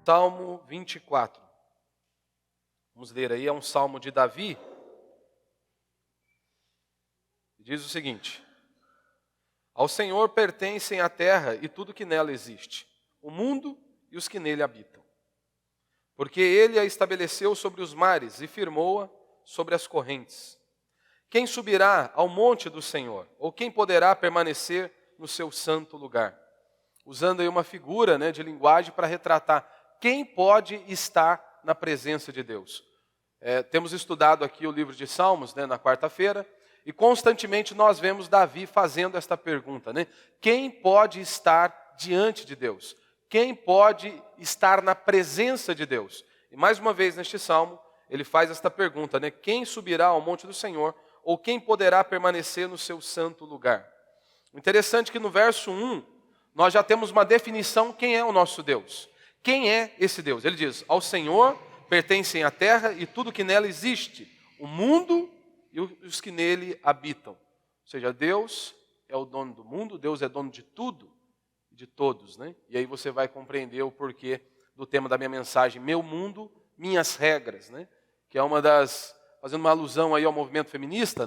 Salmo 24. Vamos ler aí, é um salmo de Davi. Diz o seguinte: Ao Senhor pertencem a terra e tudo que nela existe, o mundo e os que nele habitam. Porque ele a estabeleceu sobre os mares e firmou-a sobre as correntes. Quem subirá ao monte do Senhor? Ou quem poderá permanecer no seu santo lugar? Usando aí uma figura, de linguagem para retratar quem pode estar na presença de Deus. Temos estudado aqui o livro de Salmos, na quarta-feira, e constantemente nós vemos Davi fazendo esta pergunta, Quem pode estar diante de Deus? Quem pode estar na presença de Deus? E mais uma vez neste salmo, ele faz esta pergunta, Quem subirá ao monte do Senhor? Ou quem poderá permanecer no seu santo lugar? O interessante é que no verso 1, nós já temos uma definição quem é o nosso Deus. Quem é esse Deus? Ele diz, ao Senhor pertencem a terra e tudo que nela existe, o mundo e os que nele habitam. Ou seja, Deus é o dono do mundo, Deus é dono de tudo e de todos. E aí você vai compreender o porquê do tema da minha mensagem, Meu Mundo, Minhas Regras. Que é uma das, fazendo uma alusão aí ao movimento feminista,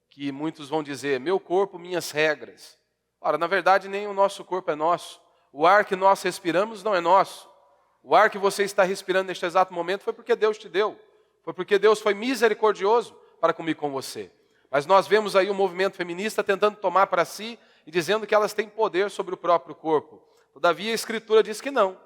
que muitos vão dizer, meu corpo, minhas regras. Ora, na verdade, nem o nosso corpo é nosso. O ar que nós respiramos não é nosso. O ar que você está respirando neste exato momento foi porque Deus te deu. Foi porque Deus foi misericordioso para comigo com você. Mas nós vemos aí o movimento feminista tentando tomar para si e dizendo que elas têm poder sobre o próprio corpo. Todavia, a Escritura diz que não.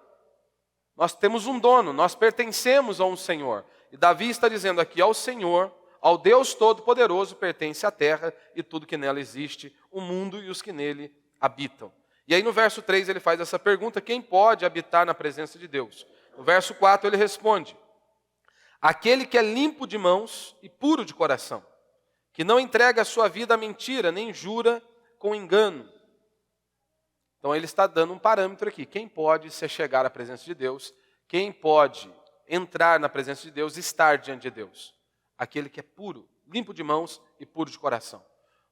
Nós temos um dono, nós pertencemos a um Senhor. E Davi está dizendo aqui, ao Senhor, ao Deus Todo-Poderoso, pertence a terra e tudo que nela existe, o mundo e os que nele habitam. E aí no verso 3 ele faz essa pergunta, quem pode habitar na presença de Deus? No verso 4 ele responde, aquele que é limpo de mãos e puro de coração, que não entrega a sua vida à mentira, nem jura com engano. Então ele está dando um parâmetro aqui, quem pode se chegar à presença de Deus, quem pode entrar na presença de Deus, estar diante de Deus? Aquele que é puro, limpo de mãos e puro de coração.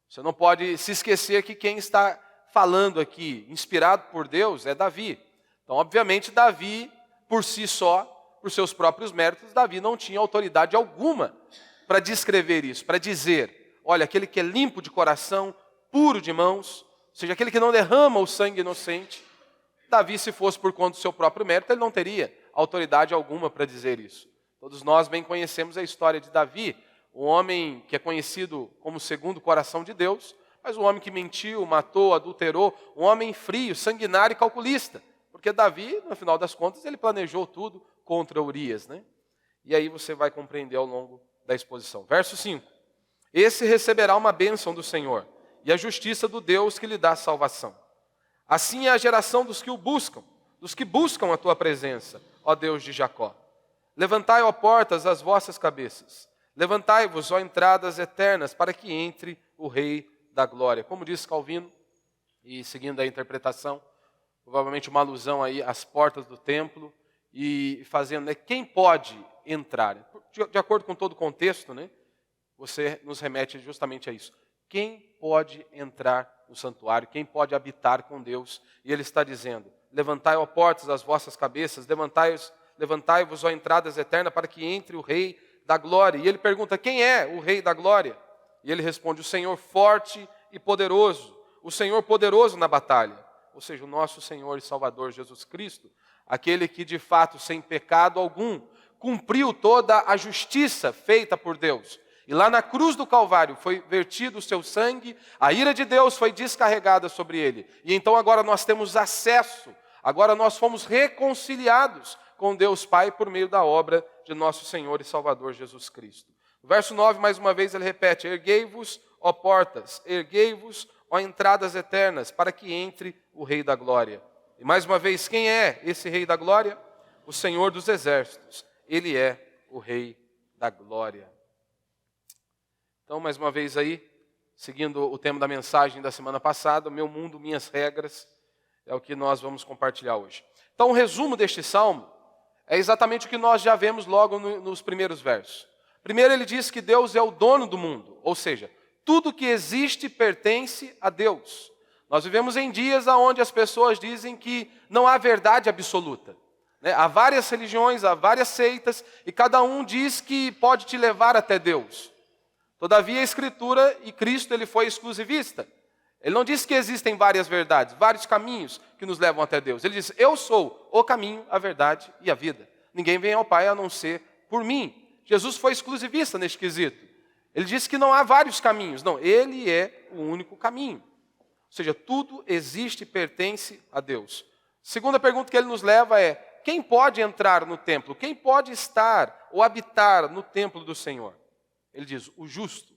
Você não pode se esquecer que quem está falando aqui, inspirado por Deus, é Davi. Então, obviamente, Davi, por si só, por seus próprios méritos, Davi não tinha autoridade alguma para descrever isso, para dizer, olha, aquele que é limpo de coração, puro de mãos, ou seja, aquele que não derrama o sangue inocente. Davi, se fosse por conta do seu próprio mérito, ele não teria autoridade alguma para dizer isso. Todos nós bem conhecemos a história de Davi, um homem que é conhecido como segundo o coração de Deus, mas um homem que mentiu, matou, adulterou, um homem frio, sanguinário e calculista. Porque Davi, no final das contas, ele planejou tudo contra Urias. E aí você vai compreender ao longo da exposição. Verso 5. Esse receberá uma bênção do Senhor e a justiça do Deus que lhe dá salvação. Assim é a geração dos que o buscam, dos que buscam a tua presença, ó Deus de Jacó. Levantai, ó portas, as vossas cabeças. Levantai-vos, ó entradas eternas, para que entre o Rei da Glória. Como disse Calvino, e seguindo a interpretação, provavelmente uma alusão aí às portas do templo, e fazendo, quem pode entrar? De acordo com todo o contexto, você nos remete justamente a isso. Quem pode entrar no santuário? Quem pode habitar com Deus? E ele está dizendo, levantai, ó portas, as vossas cabeças, levantai-vos, ó entradas eternas, para que entre o Rei da Glória. E ele pergunta, quem é o Rei da Glória? E ele responde, o Senhor forte e poderoso, o Senhor poderoso na batalha. Ou seja, o nosso Senhor e Salvador Jesus Cristo, aquele que de fato, sem pecado algum, cumpriu toda a justiça feita por Deus. E lá na cruz do Calvário foi vertido o seu sangue, a ira de Deus foi descarregada sobre ele. E então agora nós temos acesso, agora nós fomos reconciliados com Deus Pai por meio da obra de nosso Senhor e Salvador Jesus Cristo. No verso 9, mais uma vez, ele repete, erguei-vos, ó portas, erguei-vos, ó entradas eternas, para que entre o Rei da Glória. E mais uma vez, quem é esse Rei da Glória? O Senhor dos Exércitos. Ele é o Rei da Glória. Então, mais uma vez aí, seguindo o tema da mensagem da semana passada, Meu Mundo, Minhas Regras, é o que nós vamos compartilhar hoje. Então, o resumo deste salmo é exatamente o que nós já vemos logo nos primeiros versos. Primeiro ele diz que Deus é o dono do mundo, ou seja, tudo que existe pertence a Deus. Nós vivemos em dias onde as pessoas dizem que não há verdade absoluta. né? Há várias religiões, há várias seitas, e cada um diz que pode te levar até Deus. Todavia, a Escritura e Cristo, ele foi exclusivista. Ele não disse que existem várias verdades, vários caminhos que nos levam até Deus. Ele disse, eu sou o caminho, a verdade e a vida. Ninguém vem ao Pai a não ser por mim. Jesus foi exclusivista neste quesito. Ele disse que não há vários caminhos. Não, ele é o único caminho. Ou seja, tudo existe e pertence a Deus. Segunda pergunta que ele nos leva é, quem pode entrar no templo? Quem pode estar ou habitar no templo do Senhor? Ele diz, o justo.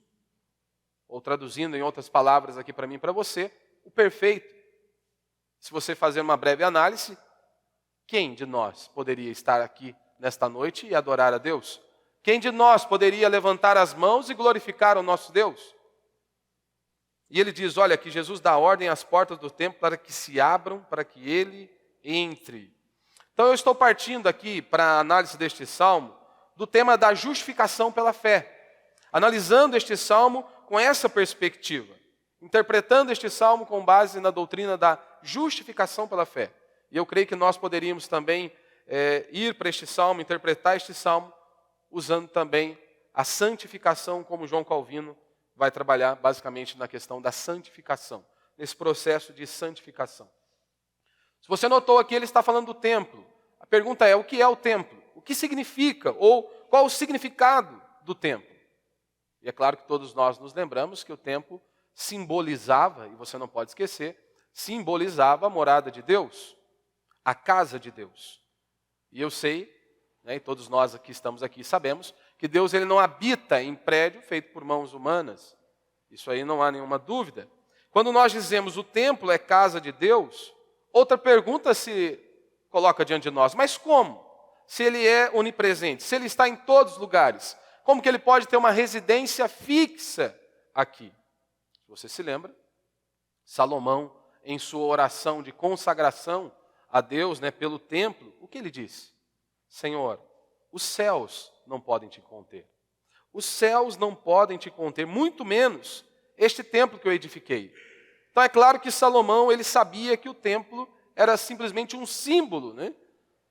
Ou traduzindo em outras palavras aqui para mim e para você, o perfeito. Se você fazer uma breve análise, quem de nós poderia estar aqui nesta noite e adorar a Deus? Quem de nós poderia levantar as mãos e glorificar o nosso Deus? E ele diz, olha, que Jesus dá ordem às portas do templo para que se abram, para que ele entre. Então eu estou partindo aqui para a análise deste salmo, do tema da justificação pela fé. Analisando este salmo com essa perspectiva. Interpretando este salmo com base na doutrina da justificação pela fé. E eu creio que nós poderíamos também ir para este salmo, interpretar este salmo, usando também a santificação, como João Calvino vai trabalhar basicamente na questão da santificação, nesse processo de santificação. Se você notou aqui, ele está falando do templo. A pergunta é, o que é o templo? O que significa? Ou qual o significado do templo? E é claro que todos nós nos lembramos que o templo simbolizava, e você não pode esquecer, simbolizava a morada de Deus, a casa de Deus. E eu sei, né, e todos nós que estamos aqui sabemos, que Deus ele não habita em prédio feito por mãos humanas. Isso aí não há nenhuma dúvida. Quando nós dizemos o templo é casa de Deus, outra pergunta se coloca diante de nós, mas como? Se ele é onipresente, se ele está em todos os lugares, como que ele pode ter uma residência fixa aqui? Se você se lembra, Salomão, em sua oração de consagração a Deus, né, pelo templo, o que ele disse? Senhor, os céus não podem te conter. Os céus não podem te conter, muito menos este templo que eu edifiquei. Então é claro que Salomão, ele sabia que o templo era simplesmente um símbolo, né,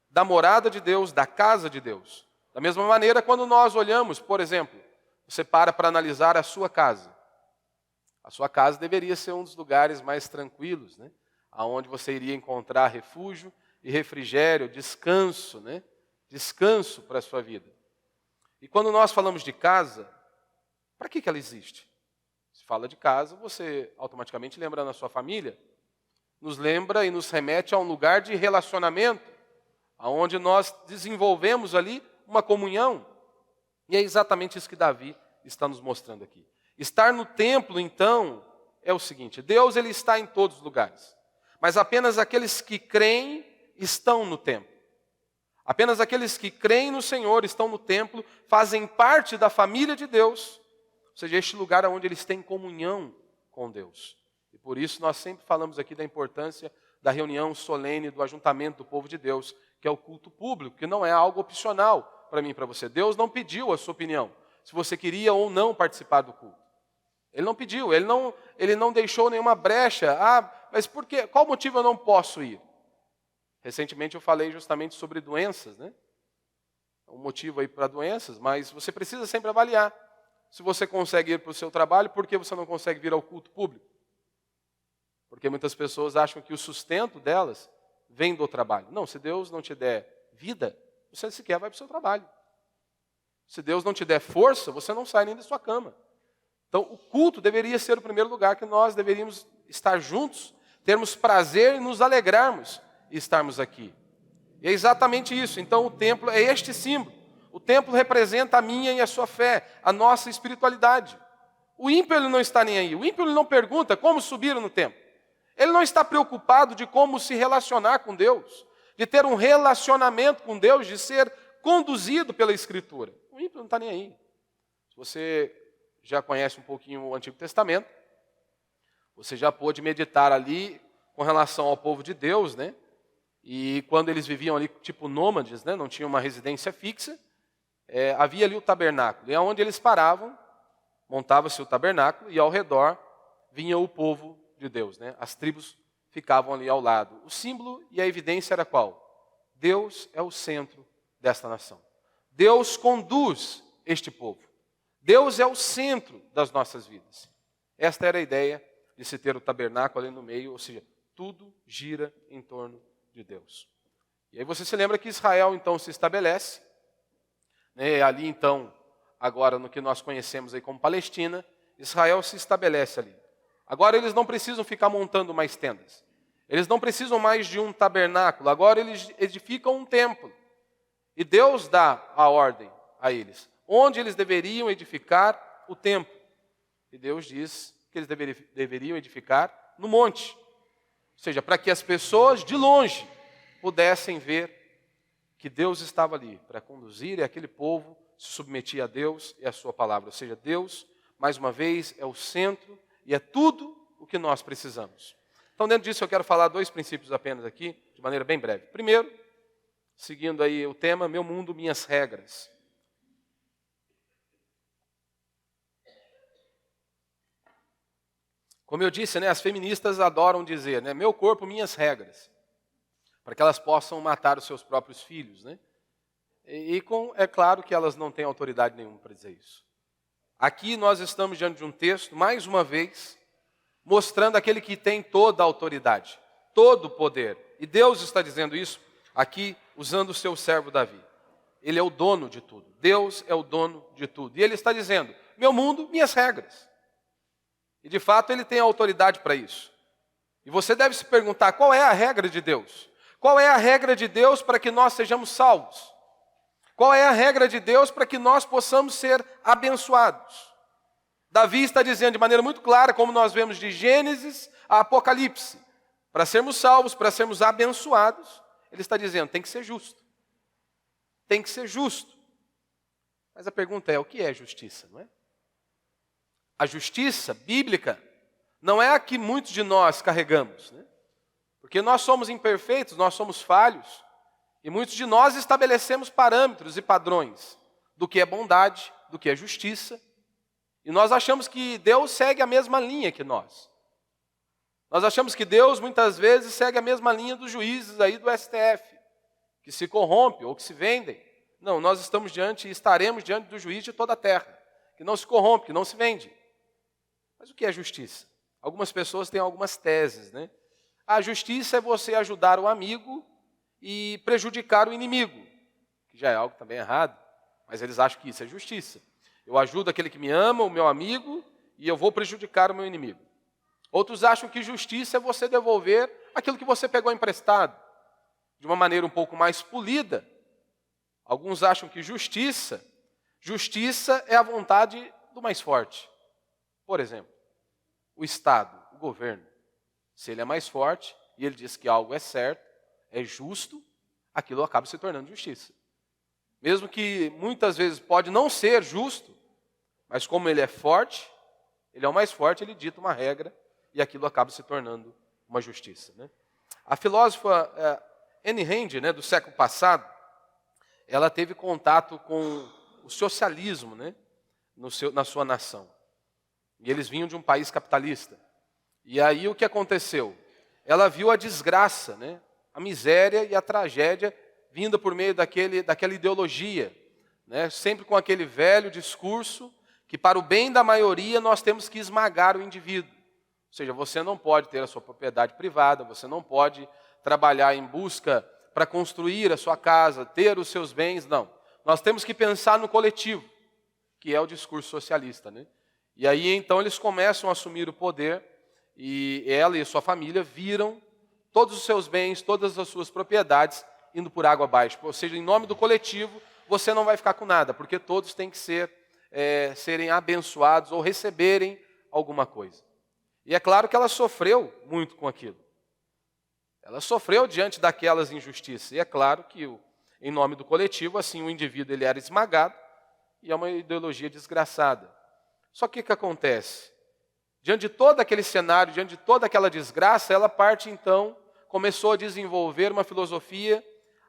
da morada de Deus, da casa de Deus. Da mesma maneira, quando nós olhamos, por exemplo, você para analisar a sua casa. A sua casa deveria ser um dos lugares mais tranquilos, né, onde você iria encontrar refúgio e refrigério, descanso, né, descanso para a sua vida. E quando nós falamos de casa, para que ela existe? Se fala de casa, você automaticamente lembra na sua família, nos lembra e nos remete a um lugar de relacionamento, onde nós desenvolvemos ali uma comunhão. E é exatamente isso que Davi está nos mostrando aqui. Estar no templo, então, é o seguinte, Deus ele está em todos os lugares, mas apenas aqueles que creem estão no templo. Apenas aqueles que creem no Senhor estão no templo, fazem parte da família de Deus, ou seja, este lugar onde eles têm comunhão com Deus. E por isso nós sempre falamos aqui da importância da reunião solene, do ajuntamento do povo de Deus, que é o culto público, que não é algo opcional para mim e para você. Deus não pediu a sua opinião, se você queria ou não participar do culto. Ele não pediu, ele não deixou nenhuma brecha. Mas por quê? Qual motivo eu não posso ir? Recentemente eu falei justamente sobre doenças, né? Um motivo aí para doenças, mas você precisa sempre avaliar. Se você consegue ir para o seu trabalho, por que você não consegue vir ao culto público? Porque muitas pessoas acham que o sustento delas vem do trabalho. Não, se Deus não te der vida, você sequer vai para o seu trabalho. Se Deus não te der força, você não sai nem da sua cama. Então, o culto deveria ser o primeiro lugar que nós deveríamos estar juntos, termos prazer e nos alegrarmos e estarmos aqui. E é exatamente isso. Então, o templo é este símbolo. O templo representa a minha e a sua fé, a nossa espiritualidade. O ímpio ele não está nem aí. O ímpio ele não pergunta como subir no templo. Ele não está preocupado de como se relacionar com Deus, de ter um relacionamento com Deus, de ser conduzido pela Escritura. O ímpio não está nem aí. Se você já conhece um pouquinho o Antigo Testamento, você já pôde meditar ali com relação ao povo de Deus, né? E quando eles viviam ali tipo nômades, né? Não tinham uma residência fixa, havia ali o tabernáculo. E aonde eles paravam, montava-se o tabernáculo e ao redor vinha o povo de Deus, né? As tribos ficavam ali ao lado. O símbolo e a evidência era qual? Deus é o centro desta nação. Deus conduz este povo. Deus é o centro das nossas vidas. Esta era a ideia de se ter o tabernáculo ali no meio, ou seja, tudo gira em torno de Deus. E aí você se lembra que Israel então se estabelece, né, ali então, agora no que nós conhecemos aí como Palestina, Israel se estabelece ali. Agora eles não precisam ficar montando mais tendas. Eles não precisam mais de um tabernáculo, agora eles edificam um templo. E Deus dá a ordem a eles, onde eles deveriam edificar o templo. E Deus diz que eles deveriam edificar no monte. Ou seja, para que as pessoas de longe pudessem ver que Deus estava ali para conduzir e aquele povo se submetia a Deus e a sua palavra. Ou seja, Deus, mais uma vez, é o centro e é tudo o que nós precisamos. Então, dentro disso, eu quero falar 2 princípios apenas aqui, de maneira bem breve. Primeiro, seguindo aí o tema, meu mundo, minhas regras. Como eu disse, né, as feministas adoram dizer, né, meu corpo, minhas regras, para que elas possam matar os seus próprios filhos, né? É claro que elas não têm autoridade nenhuma para dizer isso. Aqui nós estamos diante de um texto, mais uma vez, mostrando aquele que tem toda a autoridade, todo o poder. E Deus está dizendo isso aqui, usando o seu servo Davi. Ele é o dono de tudo. Deus é o dono de tudo. E ele está dizendo, meu mundo, minhas regras. E de fato ele tem autoridade para isso. E você deve se perguntar, qual é a regra de Deus? Qual é a regra de Deus para que nós sejamos salvos? Qual é a regra de Deus para que nós possamos ser abençoados? Davi está dizendo de maneira muito clara, como nós vemos de Gênesis a Apocalipse, para sermos salvos, para sermos abençoados, ele está dizendo, tem que ser justo. Tem que ser justo. Mas a pergunta é, o que é justiça, não é? A justiça bíblica não é a que muitos de nós carregamos, né? Porque nós somos imperfeitos, nós somos falhos, e muitos de nós estabelecemos parâmetros e padrões do que é bondade, do que é justiça, e nós achamos que Deus segue a mesma linha que nós. Nós achamos que Deus, muitas vezes, segue a mesma linha dos juízes aí do STF, que se corrompem ou que se vendem. Não, nós estamos diante e estaremos diante do juiz de toda a terra, que não se corrompe, que não se vende. Mas o que é justiça? Algumas pessoas têm algumas teses, né? A justiça é você ajudar o amigo e prejudicar o inimigo, que já é algo também errado, mas eles acham que isso é justiça. Eu ajudo aquele que me ama, o meu amigo, e eu vou prejudicar o meu inimigo. Outros acham que justiça é você devolver aquilo que você pegou emprestado, de uma maneira um pouco mais polida. Alguns acham que justiça é a vontade do mais forte. Por exemplo, o Estado, o governo, se ele é mais forte e ele diz que algo é certo, é justo, aquilo acaba se tornando justiça. Mesmo que muitas vezes pode não ser justo, mas como ele é forte, ele é o mais forte, ele dita uma regra e aquilo acaba se tornando uma justiça, né? A filósofa Ayn Rand, né, do século passado, ela teve contato com o socialismo, né, na sua nação. E eles vinham de um país capitalista. E aí o que aconteceu? Ela viu a desgraça, né, a miséria e a tragédia vinda por meio daquela ideologia, né, sempre com aquele velho discurso que para o bem da maioria nós temos que esmagar o indivíduo. Ou seja, você não pode ter a sua propriedade privada, você não pode trabalhar em busca para construir a sua casa, ter os seus bens, não. Nós temos que pensar no coletivo, que é o discurso socialista, né? E aí então eles começam a assumir o poder e ela e a sua família viram todos os seus bens, todas as suas propriedades indo por água abaixo. Ou seja, em nome do coletivo, você não vai ficar com nada, porque todos têm que serem abençoados ou receberem alguma coisa. E é claro que ela sofreu muito com aquilo. Ela sofreu diante daquelas injustiças. E é claro que, em nome do coletivo, assim, o indivíduo ele era esmagado e é uma ideologia desgraçada. Só que o que acontece? Diante de todo aquele cenário, diante de toda aquela desgraça, ela começou a desenvolver uma filosofia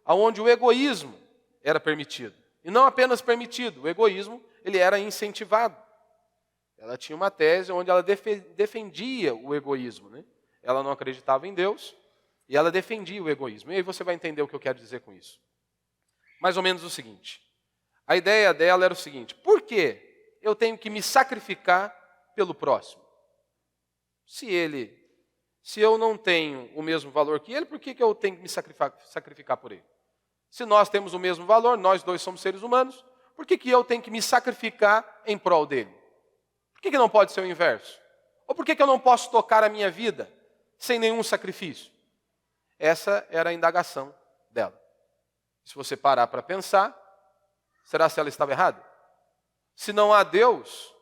onde o egoísmo era permitido. E não apenas permitido, o egoísmo ele era incentivado. Ela tinha uma tese onde ela defendia o egoísmo, né? Ela não acreditava em Deus, E ela defendia o egoísmo. E aí você vai entender o que eu quero dizer com isso. Mais ou menos o seguinte. A ideia dela era o seguinte: por que eu tenho que me sacrificar pelo próximo? Se eu não tenho o mesmo valor que ele, por que eu tenho que me sacrificar por ele? Se nós temos o mesmo valor, nós dois somos seres humanos, por que eu tenho que me sacrificar em prol dele? Por que não pode ser o inverso? Ou por que eu não posso tocar a minha vida sem nenhum sacrifício? Essa era a indagação dela. Se você parar para pensar, será se ela estava errada? Se não há Deus,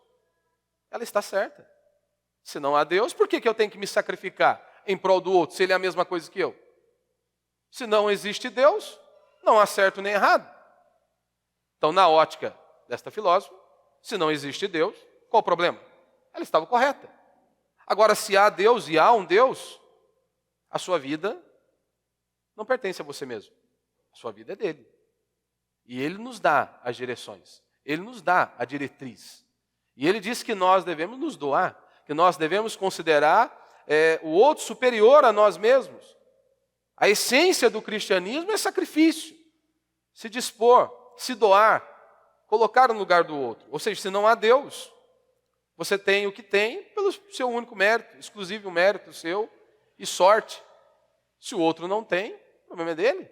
ela está certa. Se não há Deus, por que eu tenho que me sacrificar em prol do outro, se ele é a mesma coisa que eu? Se não existe Deus, não há certo nem errado. Então, na ótica desta filósofa, se não existe Deus, qual o problema? Ela estava correta. Agora, se há Deus e há um Deus, a sua vida não pertence a você mesmo. A sua vida é dele. E ele nos dá as direções. Ele nos dá a diretriz. E ele diz que nós devemos nos doar, que nós devemos considerar o outro superior a nós mesmos. A essência do cristianismo é sacrifício. Se dispor, se doar, colocar no lugar do outro. Ou seja, se não há Deus, você tem o que tem pelo seu único mérito, exclusivo mérito seu e sorte. Se o outro não tem, o problema é dele.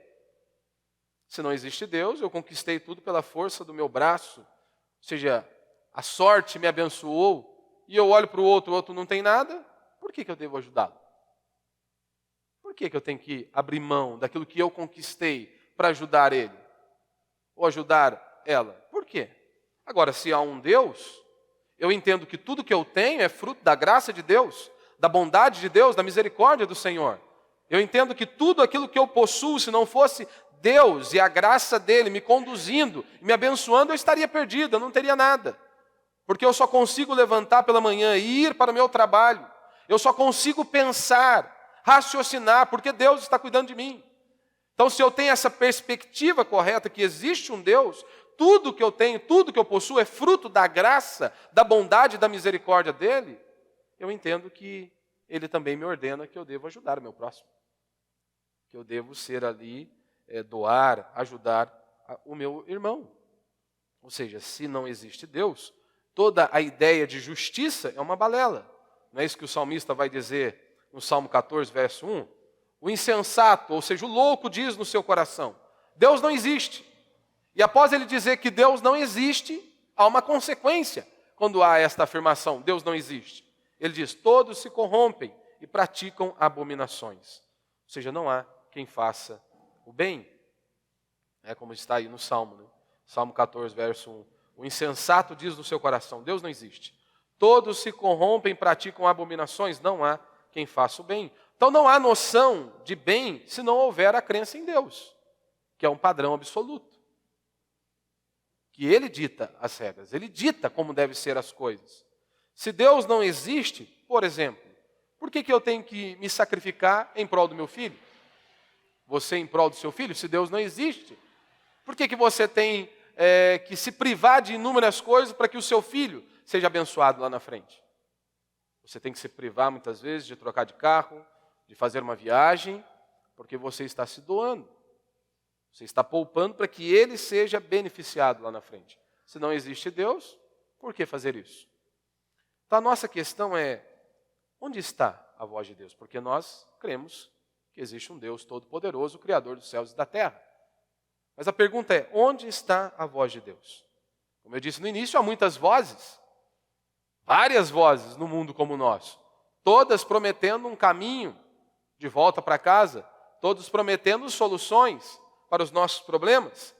Se não existe Deus, eu conquistei tudo pela força do meu braço. Ou seja, a sorte me abençoou e eu olho para o outro não tem nada, por que eu devo ajudá-lo? Por que eu tenho que abrir mão daquilo que eu conquistei para ajudar ele? Ou ajudar ela? Por quê? Agora, se há um Deus, eu entendo que tudo que eu tenho é fruto da graça de Deus, da bondade de Deus, da misericórdia do Senhor. Eu entendo que tudo aquilo que eu possuo, se não fosse Deus e a graça dele me conduzindo, me abençoando, eu estaria perdido, eu não teria nada. Porque eu só consigo levantar pela manhã e ir para o meu trabalho. Eu só consigo pensar, raciocinar, porque Deus está cuidando de mim. Então, se eu tenho essa perspectiva correta, que existe um Deus, tudo que eu tenho, tudo que eu possuo é fruto da graça, da bondade e da misericórdia dele, eu entendo que ele também me ordena que eu devo ajudar o meu próximo. Que eu devo ser ali, doar, ajudar o meu irmão. Ou seja, se não existe Deus, toda a ideia de justiça é uma balela. Não é isso que o salmista vai dizer no Salmo 14, verso 1? O insensato, ou seja, o louco, diz no seu coração: Deus não existe. E após ele dizer que Deus não existe, há uma consequência quando há esta afirmação: Deus não existe. Ele diz: todos se corrompem e praticam abominações. Ou seja, não há quem faça o bem. É como está aí no Salmo, né? Salmo 14, verso 1. O insensato diz no seu coração: Deus não existe. Todos se corrompem e praticam abominações, não há quem faça o bem. Então não há noção de bem se não houver a crença em Deus, que é um padrão absoluto. Que ele dita as regras, ele dita como devem ser as coisas. Se Deus não existe, por exemplo, por que eu tenho que me sacrificar em prol do meu filho? Você em prol do seu filho? Se Deus não existe, por que você tem que se privar de inúmeras coisas para que o seu filho seja abençoado lá na frente? Você tem que se privar muitas vezes de trocar de carro, de fazer uma viagem, porque você está se doando. Você está poupando para que ele seja beneficiado lá na frente. Se não existe Deus, por que fazer isso? Então a nossa questão é: onde está a voz de Deus? Porque nós cremos que existe um Deus todo-poderoso, Criador dos céus e da terra. Mas a pergunta é: onde está a voz de Deus? Como eu disse no início, há muitas vozes, várias vozes no mundo como o nosso, todas prometendo um caminho de volta para casa, todos prometendo soluções para os nossos problemas.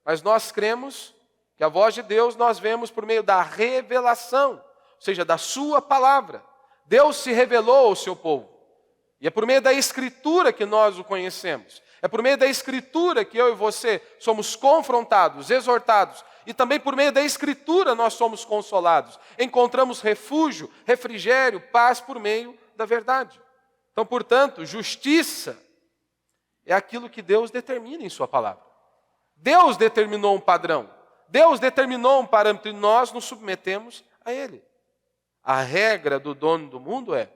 Mas nós cremos que a voz de Deus nós vemos por meio da revelação, ou seja, da sua palavra. Deus se revelou ao seu povo. E é por meio da Escritura que nós o conhecemos. É por meio da Escritura que eu e você somos confrontados, exortados. E também por meio da Escritura nós somos consolados. Encontramos refúgio, refrigério, paz por meio da verdade. Então, portanto, justiça é aquilo que Deus determina em sua palavra. Deus determinou um padrão. Deus determinou um parâmetro e nós nos submetemos a ele. A regra do dono do mundo é: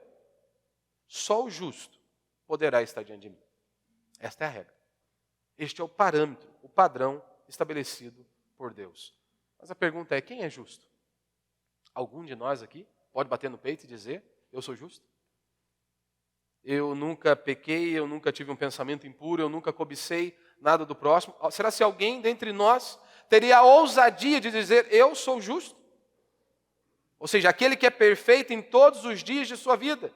só o justo poderá estar diante de mim. Esta é a regra. Este é o parâmetro, o padrão estabelecido por Deus. Mas a pergunta é, quem é justo? Algum de nós aqui pode bater no peito e dizer, eu sou justo? Eu nunca pequei, eu nunca tive um pensamento impuro, eu nunca cobicei nada do próximo. Será se alguém dentre nós teria a ousadia de dizer, eu sou justo? Ou seja, aquele que é perfeito em todos os dias de sua vida.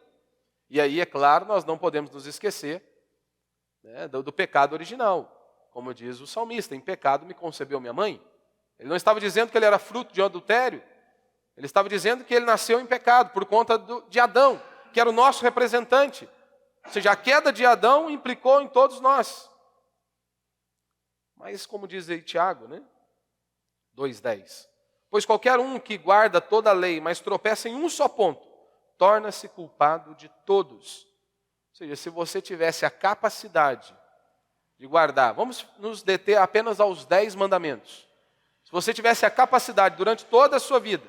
E aí, é claro, nós não podemos nos esquecer, né, do pecado original. Como diz o salmista, em pecado me concebeu minha mãe. Ele não estava dizendo que ele era fruto de um adultério. Ele estava dizendo que ele nasceu em pecado por conta de Adão, que era o nosso representante. Ou seja, a queda de Adão implicou em todos nós. Mas como diz aí Tiago, né? 2,10. Pois qualquer um que guarda toda a lei, mas tropeça em um só ponto, torna-se culpado de todos. Ou seja, se você tivesse a capacidade de guardar, vamos nos deter apenas aos 10 mandamentos. Se você tivesse a capacidade durante toda a sua vida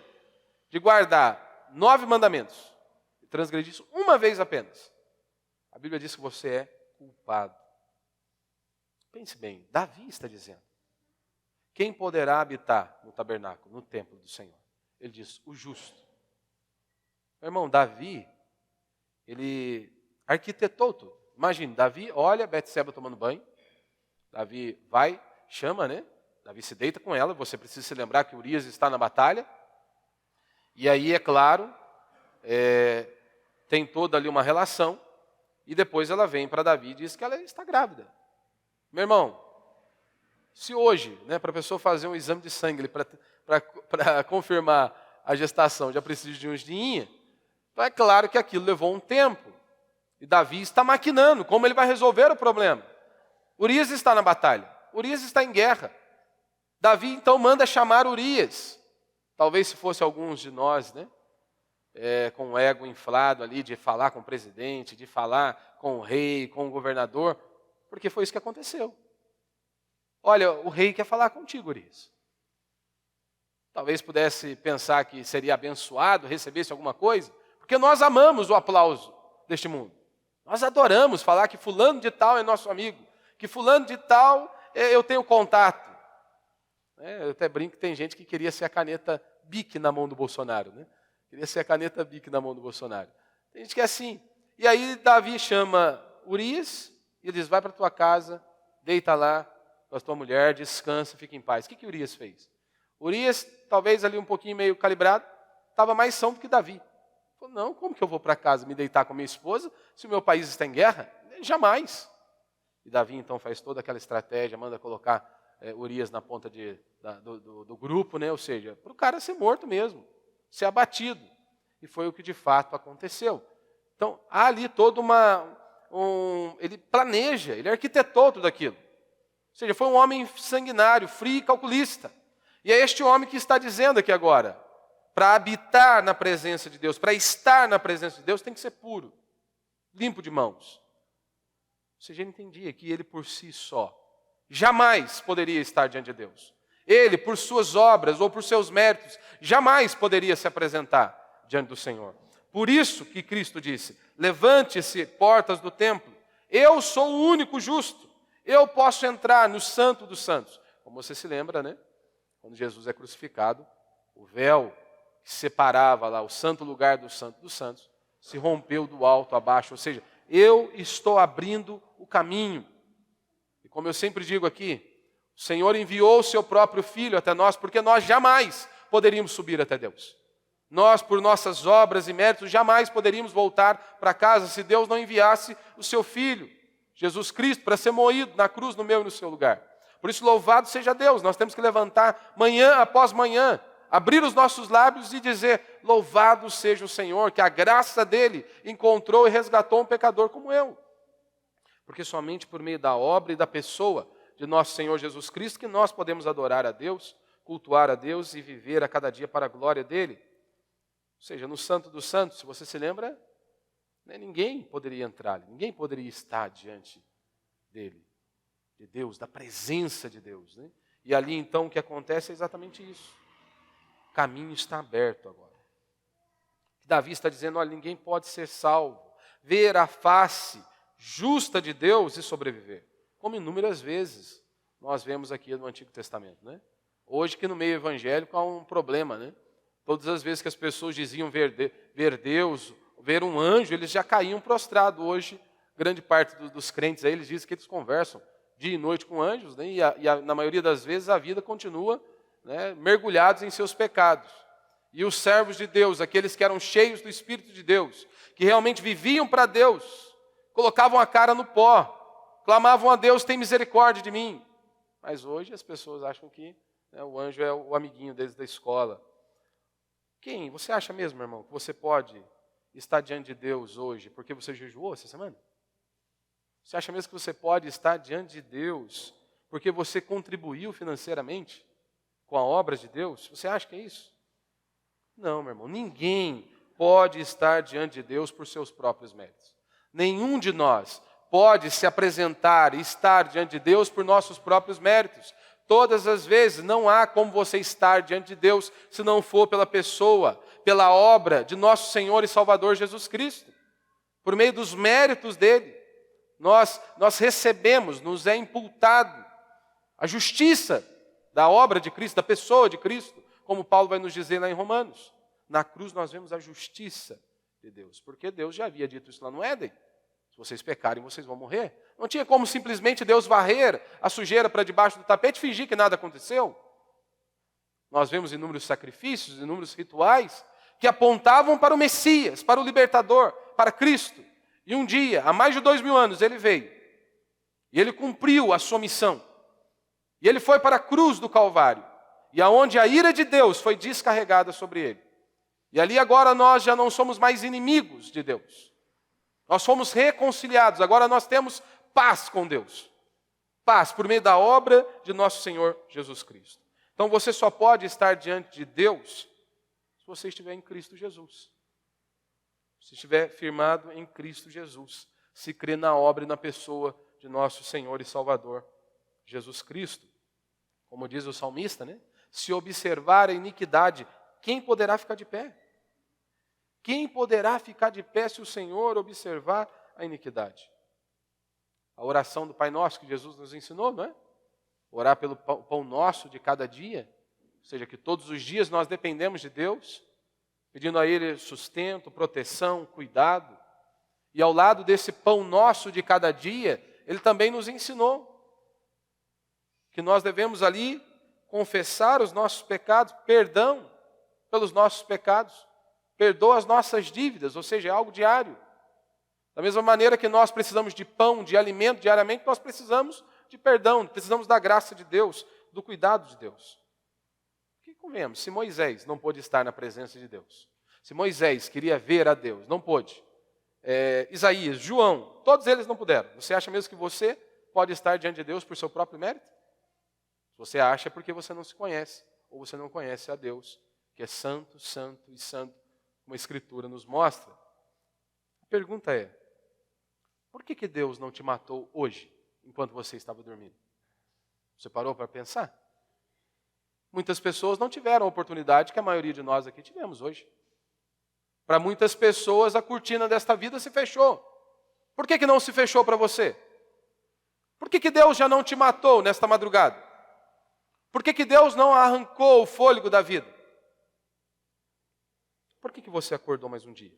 de guardar 9 mandamentos e transgredir isso uma vez apenas, a Bíblia diz que você é culpado. Pense bem, Davi está dizendo, quem poderá habitar no tabernáculo, no templo do Senhor? Ele diz, o justo. Meu irmão, Davi, ele arquitetou tudo. Imagine, Davi olha Betseba tomando banho, Davi vai, chama, né? Davi se deita com ela, você precisa se lembrar que Urias está na batalha. E aí, é claro, tem toda ali uma relação, e depois ela vem para Davi e diz que ela está grávida. Meu irmão, se hoje, né, para a pessoa fazer um exame de sangue para confirmar a gestação, já precisa de uns dias, então é claro que aquilo levou um tempo. E Davi está maquinando como ele vai resolver o problema. Urias está na batalha, Urias está em guerra. Davi então manda chamar Urias. Talvez se fosse alguns de nós, né, com o ego inflado ali, de falar com o presidente, de falar com o rei, com o governador, porque foi isso que aconteceu. Olha, o rei quer falar contigo, Urias. Talvez pudesse pensar que seria abençoado, recebesse alguma coisa, porque nós amamos o aplauso deste mundo. Nós adoramos falar que fulano de tal é nosso amigo, que fulano de tal eu tenho contato. Eu até brinco que tem gente que queria ser a caneta Bic na mão do Bolsonaro, né? Queria ser a caneta Bic na mão do Bolsonaro. Tem gente que é assim. E aí Davi chama Urias e ele diz, vai para tua casa, deita lá com a tua mulher, descansa, fica em paz. O que Urias fez? Urias, talvez ali um pouquinho meio calibrado, estava mais são do que Davi. Falou, não, como que eu vou para casa me deitar com a minha esposa se o meu país está em guerra? Jamais. E Davi então faz toda aquela estratégia, manda colocar Urias na ponta do grupo, né? Ou seja, para o cara ser morto mesmo, ser abatido. E foi o que de fato aconteceu. Então, há ali toda ele planeja, ele arquitetou tudo aquilo. Ou seja, foi um homem sanguinário, frio e calculista. E é este homem que está dizendo aqui agora, para habitar na presença de Deus, para estar na presença de Deus, tem que ser puro, limpo de mãos. Ou seja, ele entendia que ele por si só jamais poderia estar diante de Deus. Ele, por suas obras ou por seus méritos, jamais poderia se apresentar diante do Senhor. Por isso que Cristo disse, levante-se, portas do templo, eu sou o único justo, eu posso entrar no Santo dos Santos. Como você se lembra, né? Quando Jesus é crucificado, o véu que separava lá o santo lugar do Santo dos Santos se rompeu do alto a baixo, ou seja, eu estou abrindo o caminho. E como eu sempre digo aqui, o Senhor enviou o seu próprio Filho até nós, porque nós jamais poderíamos subir até Deus. Nós, por nossas obras e méritos, jamais poderíamos voltar para casa se Deus não enviasse o seu Filho, Jesus Cristo, para ser moído na cruz no meu e no seu lugar. Por isso, louvado seja Deus, nós temos que levantar manhã após manhã, abrir os nossos lábios e dizer, louvado seja o Senhor, que a graça dele encontrou e resgatou um pecador como eu. Porque somente por meio da obra e da pessoa de nosso Senhor Jesus Cristo que nós podemos adorar a Deus, cultuar a Deus e viver a cada dia para a glória dele. Ou seja, no Santo dos Santos, se você se lembra, né, ninguém poderia entrar, ninguém poderia estar diante dele, de Deus, da presença de Deus. Né? E ali então o que acontece é exatamente isso. O caminho está aberto agora. Davi está dizendo, olha, ninguém pode ser salvo, ver a face justa de Deus e sobreviver. Como inúmeras vezes nós vemos aqui no Antigo Testamento, né? Hoje que no meio evangélico há um problema, né? Todas as vezes que as pessoas diziam ver Deus, ver um anjo, eles já caíam prostrados. Hoje, grande parte dos crentes aí, eles dizem que eles conversam dia e noite com anjos, né? Na maioria das vezes a vida continua, né, mergulhados em seus pecados. E os servos de Deus, aqueles que eram cheios do Espírito de Deus, que realmente viviam para Deus, colocavam a cara no pó, clamavam a Deus, tem misericórdia de mim. Mas hoje as pessoas acham que, né, o anjo é o amiguinho deles da escola. Quem? Você acha mesmo, meu irmão, que você pode estar diante de Deus hoje porque você jejuou essa semana? Você acha mesmo que você pode estar diante de Deus porque você contribuiu financeiramente com a obra de Deus? Você acha que é isso? Não, meu irmão, ninguém pode estar diante de Deus por seus próprios méritos. Nenhum de nós pode se apresentar e estar diante de Deus por nossos próprios méritos. Todas as vezes não há como você estar diante de Deus se não for pela pessoa, pela obra de nosso Senhor e Salvador Jesus Cristo. Por meio dos méritos dele, nós recebemos, nos é imputado a justiça da obra de Cristo, da pessoa de Cristo, como Paulo vai nos dizer lá em Romanos. Na cruz nós vemos a justiça de Deus, porque Deus já havia dito isso lá no Éden. Se vocês pecarem, vocês vão morrer. Não tinha como simplesmente Deus varrer a sujeira para debaixo do tapete e fingir que nada aconteceu. Nós vemos inúmeros sacrifícios, inúmeros rituais que apontavam para o Messias, para o Libertador, para Cristo. E um dia, há mais de 2000 anos, ele veio. E ele cumpriu a sua missão. E ele foi para a cruz do Calvário. E aonde a ira de Deus foi descarregada sobre ele. E ali agora nós já não somos mais inimigos de Deus. Nós fomos reconciliados, agora nós temos paz com Deus. Paz por meio da obra de nosso Senhor Jesus Cristo. Então você só pode estar diante de Deus se você estiver em Cristo Jesus. Se estiver firmado em Cristo Jesus. Se crê na obra e na pessoa de nosso Senhor e Salvador Jesus Cristo. Como diz o salmista, né? Se observar a iniquidade, quem poderá ficar de pé? Quem poderá ficar de pé se o Senhor observar a iniquidade? A oração do Pai Nosso que Jesus nos ensinou, não é? Orar pelo pão nosso de cada dia, ou seja, que todos os dias nós dependemos de Deus, pedindo a Ele sustento, proteção, cuidado. E ao lado desse pão nosso de cada dia, Ele também nos ensinou que nós devemos ali confessar os nossos pecados, perdão pelos nossos pecados. Perdoa as nossas dívidas, ou seja, é algo diário. Da mesma maneira que nós precisamos de pão, de alimento diariamente, nós precisamos de perdão, precisamos da graça de Deus, do cuidado de Deus. Que convenhamos, se Moisés não pôde estar na presença de Deus, se Moisés queria ver a Deus, não pôde. Isaías, João, todos eles não puderam. Você acha mesmo que você pode estar diante de Deus por seu próprio mérito? Se você acha é porque você não se conhece, ou você não conhece a Deus, que é santo, santo e santo, como a Escritura nos mostra. A pergunta é, por que Deus não te matou hoje, enquanto você estava dormindo? Você parou para pensar? Muitas pessoas não tiveram a oportunidade que a maioria de nós aqui tivemos hoje. Para muitas pessoas, a cortina desta vida se fechou. Por que não se fechou para você? Por que Deus já não te matou nesta madrugada? Por que Deus não arrancou o fôlego da vida? Por que você acordou mais um dia?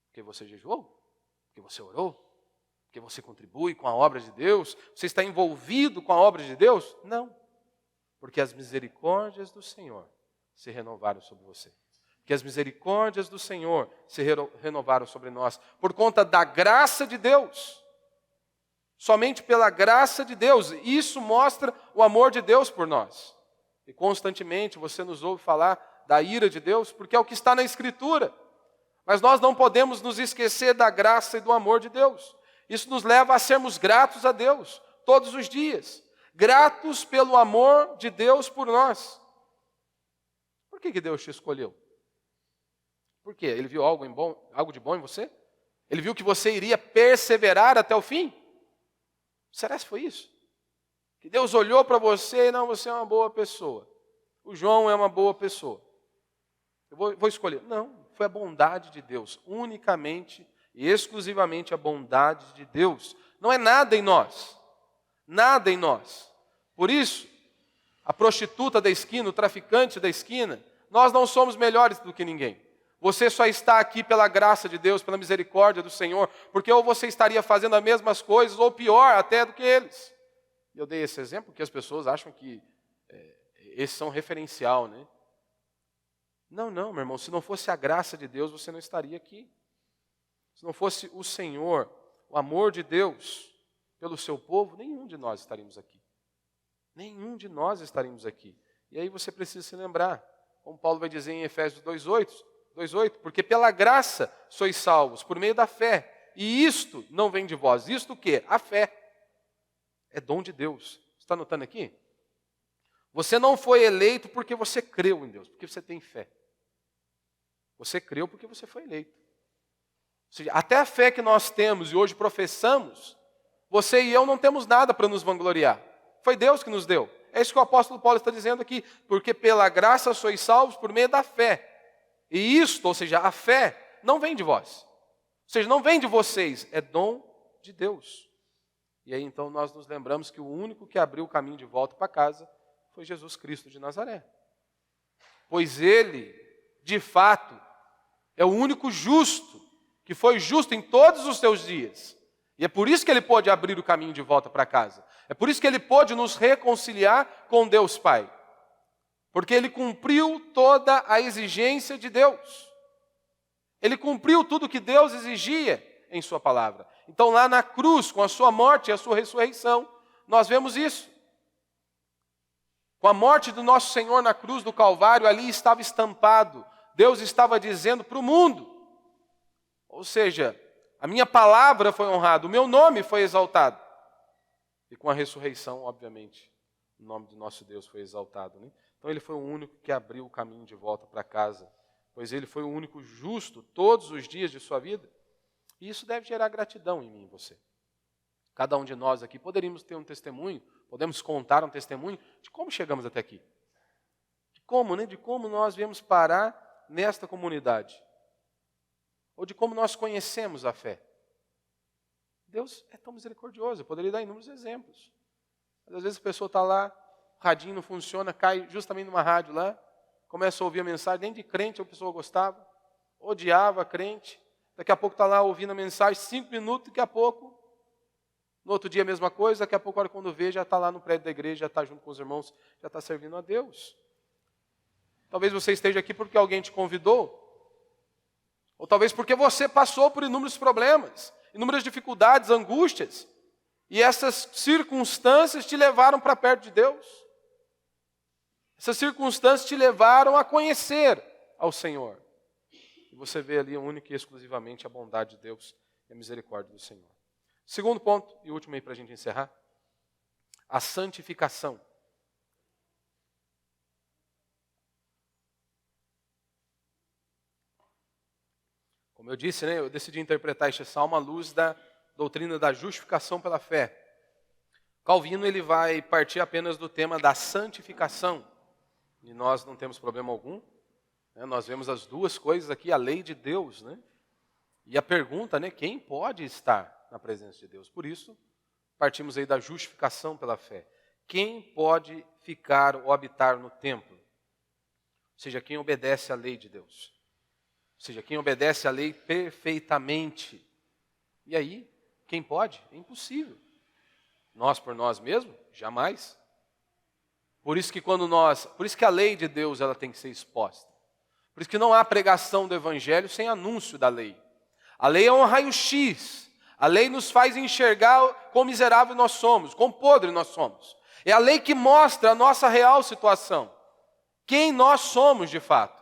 Porque você jejuou? Porque você orou? Porque você contribui com a obra de Deus? Você está envolvido com a obra de Deus? Não. Porque as misericórdias do Senhor se renovaram sobre você. Porque as misericórdias do Senhor se renovaram sobre nós. Por conta da graça de Deus. Somente pela graça de Deus. Isso mostra o amor de Deus por nós. E constantemente você nos ouve falar da ira de Deus, porque é o que está na Escritura. Mas nós não podemos nos esquecer da graça e do amor de Deus. Isso nos leva a sermos gratos a Deus, todos os dias. Gratos pelo amor de Deus por nós. Por que Deus te escolheu? Por quê? Ele viu algo de bom em você? Ele viu que você iria perseverar até o fim? Será que foi isso? Que Deus olhou para você e não, você é uma boa pessoa. O João é uma boa pessoa. Eu vou escolher. Não, foi a bondade de Deus, unicamente e exclusivamente a bondade de Deus. Não é nada em nós. Nada em nós. Por isso, a prostituta da esquina, o traficante da esquina, nós não somos melhores do que ninguém. Você só está aqui pela graça de Deus, pela misericórdia do Senhor, porque ou você estaria fazendo as mesmas coisas, ou pior até do que eles. Eu dei esse exemplo porque as pessoas acham que esses são referencial, né? Não, meu irmão, se não fosse a graça de Deus, você não estaria aqui. Se não fosse o Senhor, o amor de Deus pelo seu povo, nenhum de nós estaríamos aqui. Nenhum de nós estaríamos aqui. E aí você precisa se lembrar, como Paulo vai dizer em Efésios 2:8, porque pela graça sois salvos, por meio da fé. E isto não vem de vós. Isto o quê? A fé. É dom de Deus. Você está anotando aqui? Você não foi eleito porque você creu em Deus, porque você tem fé. Você creu porque você foi eleito. Ou seja, até a fé que nós temos e hoje professamos, você e eu não temos nada para nos vangloriar. Foi Deus que nos deu. É isso que o apóstolo Paulo está dizendo aqui. Porque pela graça sois salvos por meio da fé. E isto, ou seja, a fé, não vem de vós. Ou seja, não vem de vocês, é dom de Deus. E aí então nós nos lembramos que o único que abriu o caminho de volta para casa foi Jesus Cristo de Nazaré. Pois ele, de fato, é o único justo, que foi justo em todos os seus dias. E é por isso que ele pôde abrir o caminho de volta para casa. É por isso que ele pôde nos reconciliar com Deus Pai. Porque ele cumpriu toda a exigência de Deus. Ele cumpriu tudo que Deus exigia em sua palavra. Então lá na cruz, com a sua morte e a sua ressurreição, nós vemos isso. Com a morte do nosso Senhor na cruz do Calvário, ali estava estampado. Deus estava dizendo para o mundo. Ou seja, a minha palavra foi honrada, o meu nome foi exaltado. E com a ressurreição, obviamente, o nome do nosso Deus foi exaltado, né? Então ele foi o único que abriu o caminho de volta para casa, pois ele foi o único justo todos os dias de sua vida. E isso deve gerar gratidão em mim e em você. Cada um de nós aqui poderíamos ter um testemunho, podemos contar um testemunho de como chegamos até aqui. De como nós viemos parar nesta comunidade. Ou de como nós conhecemos a fé. Deus é tão misericordioso, eu poderia dar inúmeros exemplos. Às vezes a pessoa está lá, o radinho não funciona, cai justamente numa rádio lá, começa a ouvir a mensagem, nem de crente a pessoa gostava, odiava a crente, daqui a pouco está lá ouvindo a mensagem, 5 minutos, daqui a pouco, no outro dia a mesma coisa, daqui a pouco, a hora quando vê, já está lá no prédio da igreja, já está junto com os irmãos, já está servindo a Deus. Talvez você esteja aqui porque alguém te convidou, ou talvez porque você passou por inúmeros problemas, inúmeras dificuldades, angústias, e essas circunstâncias te levaram para perto de Deus. Essas circunstâncias te levaram a conhecer ao Senhor. E você vê ali única e exclusivamente a bondade de Deus e a misericórdia do Senhor. Segundo ponto, e último aí para a gente encerrar, a santificação. Como eu disse, né, eu decidi interpretar este salmo à luz da doutrina da justificação pela fé. Calvino ele vai partir apenas do tema da santificação. E nós não temos problema algum. Né, nós vemos as duas coisas aqui, a lei de Deus. Né, e a pergunta, né, quem pode estar na presença de Deus? Por isso, partimos aí da justificação pela fé. Quem pode ficar ou habitar no templo? Ou seja, quem obedece à lei de Deus. Ou seja, quem obedece à lei perfeitamente. E aí, quem pode? É impossível. Nós por nós mesmos? Jamais. Por isso que a lei de Deus ela tem que ser exposta. Por isso que não há pregação do evangelho sem anúncio da lei. A lei é um raio-x. A lei nos faz enxergar quão miserável nós somos, quão podre nós somos. É a lei que mostra a nossa real situação. Quem nós somos de fato.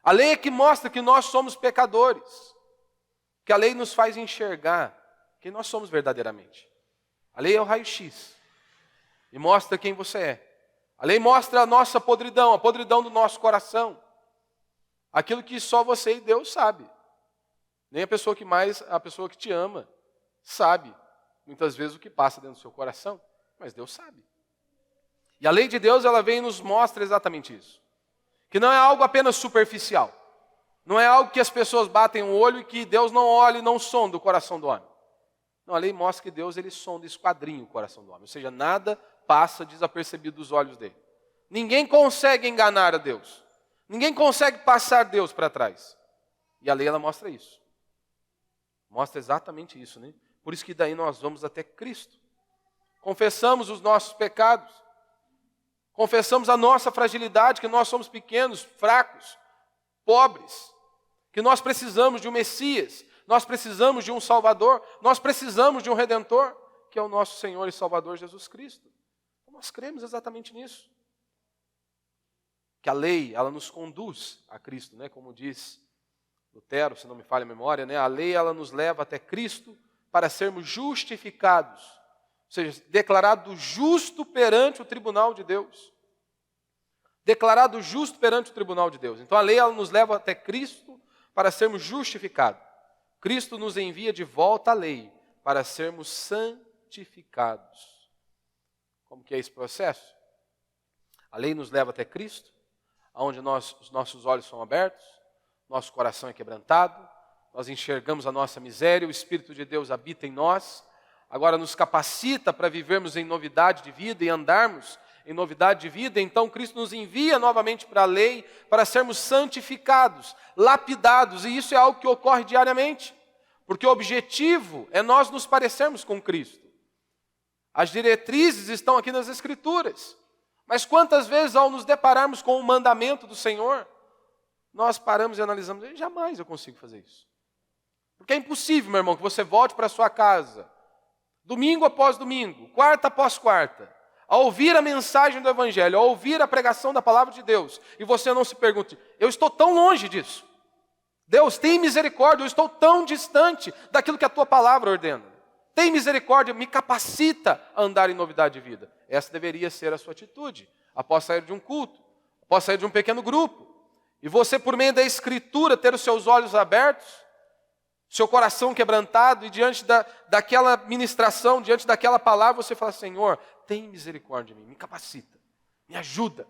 A lei é que mostra que nós somos pecadores. Que a lei nos faz enxergar quem nós somos verdadeiramente. A lei é o raio-x. E mostra quem você é. A lei mostra a nossa podridão, a podridão do nosso coração. Aquilo que só você e Deus sabe. Nem a pessoa que te ama, sabe. Muitas vezes o que passa dentro do seu coração. Mas Deus sabe. E a lei de Deus, ela vem e nos mostra exatamente isso. Que não é algo apenas superficial. Não é algo que as pessoas batem o olho e que Deus não olha e não sonda o coração do homem. Não, a lei mostra que Deus ele sonda, esquadrinha o coração do homem. Ou seja, nada passa desapercebido dos olhos dele. Ninguém consegue enganar a Deus. Ninguém consegue passar Deus para trás. E a lei ela mostra isso. Mostra exatamente isso, né? Por isso que daí nós vamos até Cristo. Confessamos os nossos pecados. Confessamos a nossa fragilidade, que nós somos pequenos, fracos, pobres, que nós precisamos de um Messias, nós precisamos de um Salvador, nós precisamos de um Redentor, que é o nosso Senhor e Salvador Jesus Cristo. Então, nós cremos exatamente nisso. Que a lei, ela nos conduz a Cristo, né? Como diz Lutero, se não me falha a memória, né? A lei, ela nos leva até Cristo para sermos justificados, ou seja, declarado justo perante o tribunal de Deus. Declarado justo perante o tribunal de Deus. Então a lei ela nos leva até Cristo para sermos justificados. Cristo nos envia de volta à lei para sermos santificados. Como que é esse processo? A lei nos leva até Cristo, onde os nossos olhos são abertos, nosso coração é quebrantado, nós enxergamos a nossa miséria, o Espírito de Deus habita em nós, agora nos capacita para vivermos em novidade de vida e andarmos em novidade de vida. Então Cristo nos envia novamente para a lei para sermos santificados, lapidados, e isso é algo que ocorre diariamente, porque o objetivo é nós nos parecermos com Cristo. As diretrizes estão aqui nas Escrituras, mas quantas vezes ao nos depararmos com o mandamento do Senhor, nós paramos e analisamos, jamais eu consigo fazer isso. Porque é impossível, meu irmão, que você volte para a sua casa, domingo após domingo, quarta após quarta, a ouvir a mensagem do Evangelho, a ouvir a pregação da Palavra de Deus, e você não se pergunte, eu estou tão longe disso. Deus, tem misericórdia, eu estou tão distante daquilo que a Tua Palavra ordena. Tem misericórdia, me capacita a andar em novidade de vida. Essa deveria ser a sua atitude, após sair de um culto, após sair de um pequeno grupo. E você, por meio da Escritura, ter os seus olhos abertos, seu coração quebrantado, e diante daquela ministração, diante daquela palavra, você fala, Senhor, tem misericórdia de mim, me capacita, me ajuda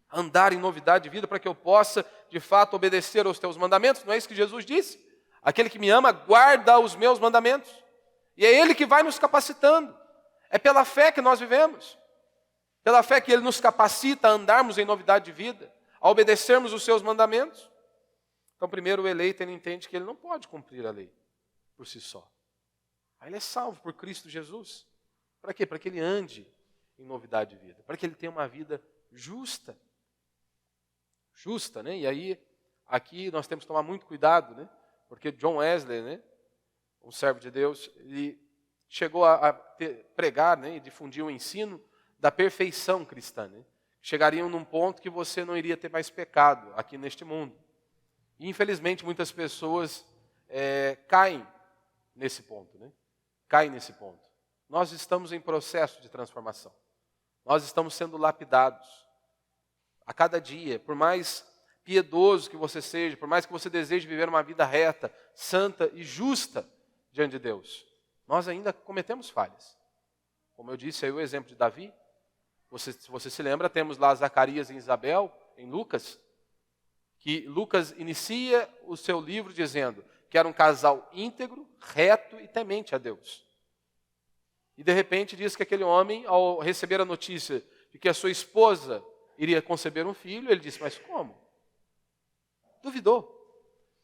a andar em novidade de vida, para que eu possa, de fato, obedecer aos teus mandamentos. Não é isso que Jesus disse? Aquele que me ama, guarda os meus mandamentos. E é Ele que vai nos capacitando. É pela fé que nós vivemos. Pela fé que Ele nos capacita a andarmos em novidade de vida, a obedecermos os seus mandamentos. Então, primeiro, o eleito ele entende que ele não pode cumprir a lei por si só. Aí ele é salvo por Cristo Jesus. Para quê? Para que ele ande em novidade de vida. Para que ele tenha uma vida justa. Justa, né? E aí, aqui nós temos que tomar muito cuidado, né? Porque John Wesley, né? Um servo de Deus, ele chegou a pregar, né? E difundir o ensino da perfeição cristã, né? Chegariam num ponto que você não iria ter mais pecado aqui neste mundo. E, infelizmente, muitas pessoas caem nesse ponto, né? Caem nesse ponto. Nós estamos em processo de transformação. Nós estamos sendo lapidados. A cada dia, por mais piedoso que você seja, por mais que você deseje viver uma vida reta, santa e justa diante de Deus, nós ainda cometemos falhas. Como eu disse aí o exemplo de Davi, se você se lembra, temos lá Zacarias e Isabel, em Lucas, que Lucas inicia o seu livro dizendo que era um casal íntegro, reto e temente a Deus. E de repente diz que aquele homem, ao receber a notícia de que a sua esposa iria conceber um filho, ele disse, mas como? Duvidou.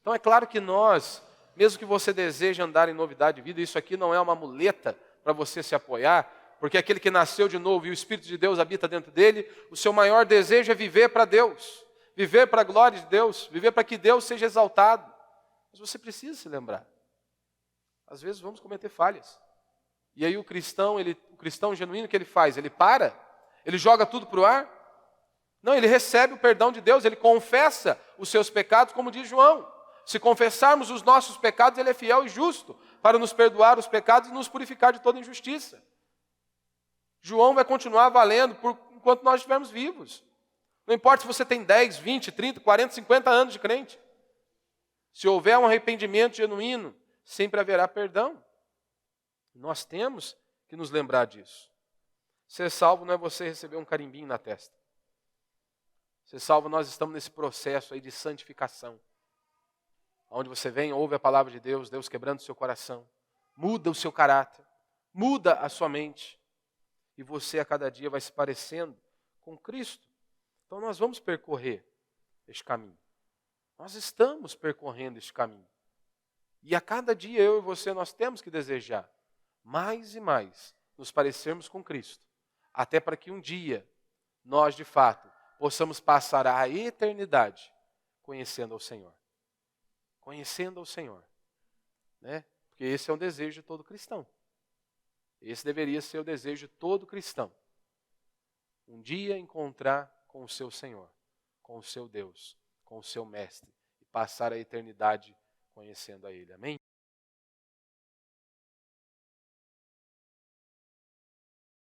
Então é claro que nós, mesmo que você deseje andar em novidade de vida, isso aqui não é uma muleta para você se apoiar, porque aquele que nasceu de novo e o Espírito de Deus habita dentro dele, o seu maior desejo é viver para Deus, viver para a glória de Deus, viver para que Deus seja exaltado. Mas você precisa se lembrar. Às vezes vamos cometer falhas. E aí o cristão genuíno, o que ele faz? Ele para? Ele joga tudo para o ar? Não, ele recebe o perdão de Deus, ele confessa os seus pecados, como diz João. Se confessarmos os nossos pecados, ele é fiel e justo para nos perdoar os pecados e nos purificar de toda injustiça. João vai continuar valendo enquanto nós estivermos vivos. Não importa se você tem 10, 20, 30, 40, 50 anos de crente. Se houver um arrependimento genuíno, sempre haverá perdão. Nós temos que nos lembrar disso. Ser salvo não é você receber um carimbinho na testa. Ser salvo, nós estamos nesse processo aí de santificação. onde você vem, ouve a palavra de Deus, Deus quebrando o seu coração, muda o seu caráter, muda a sua mente, e você a cada dia vai se parecendo com Cristo. Então nós vamos percorrer este caminho. Nós estamos percorrendo este caminho. E a cada dia eu e você nós temos que desejar mais e mais nos parecermos com Cristo, até para que um dia nós de fato possamos passar a eternidade conhecendo ao Senhor. Conhecendo ao Senhor, né? Porque esse é um desejo de todo cristão. Esse deveria ser o desejo de todo cristão. Um dia encontrar com o seu Senhor, com o seu Deus, com o seu Mestre, e passar a eternidade conhecendo a Ele. Amém?